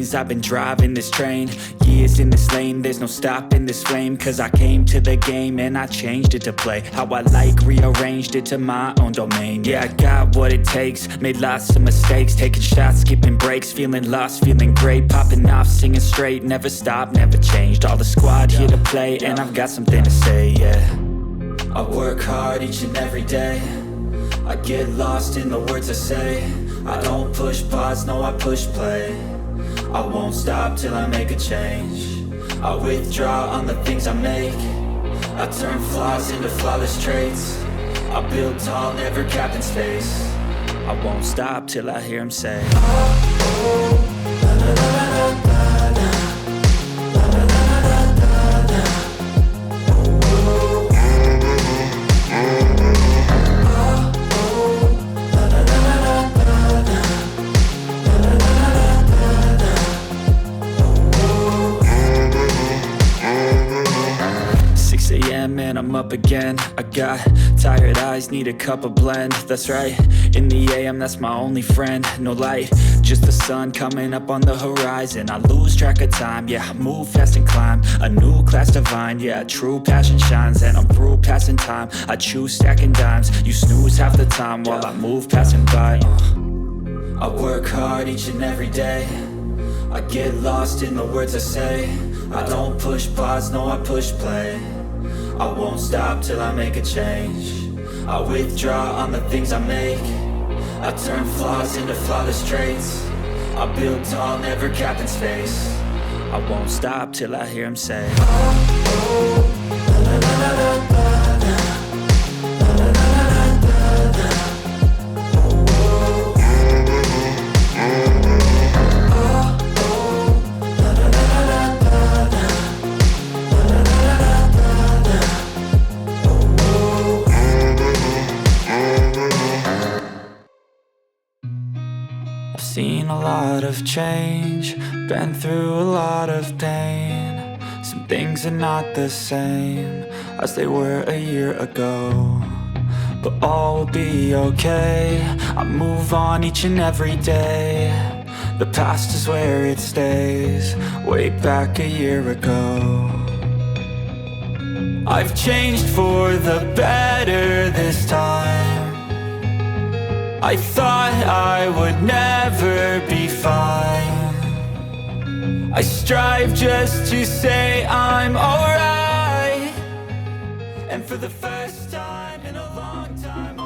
lanes. I've been driving this train, years in this lane. There's no stopping this flame, cause I came to the game and I changed it to play how I like, rearranged it to my own domain. Yeah, I got what it takes, made lots of mistakes, taking shots, skipping breaks, feeling lost, feeling great, popping off, singing straight, never stopped, never changed. All the squad here to play, and I've got something to say, yeah. I work hard each and every day, I get lost in the words I say. I don't push pause, no I push play. I won't stop till I make a change. I withdraw on the things I make. I turn flaws into flawless traits. I build tall, never capped in space. I won't stop till I hear him say, oh, oh, la, la, la, la, la, la. And I'm up again. I got tired eyes, need a cup of blend. That's right, in the AM, that's my only friend. No light, just the sun coming up on the horizon. I lose track of time, yeah, I move fast and climb a new class divine, yeah, true passion shines. And I'm through passing time, I choose stacking dimes. You snooze half the time while I move passing by. I work hard each and every day, I get lost in the words I say. I don't push pause, no I push play. I won't stop till I make a change. I withdraw on the things I make. I turn flaws into flawless traits. I build tall, never capped in space. I won't stop till I hear him say, oh, oh, la, la, la, la, la, la. Seen a lot of change, been through a lot of pain. Some things are not the same as they were a year ago, but all will be okay. I move on each and every day. The past is where it stays, way back a year ago. I've changed for the better this time. I thought I would never be fine. I strive just to say I'm alright. And for the first time in a long time,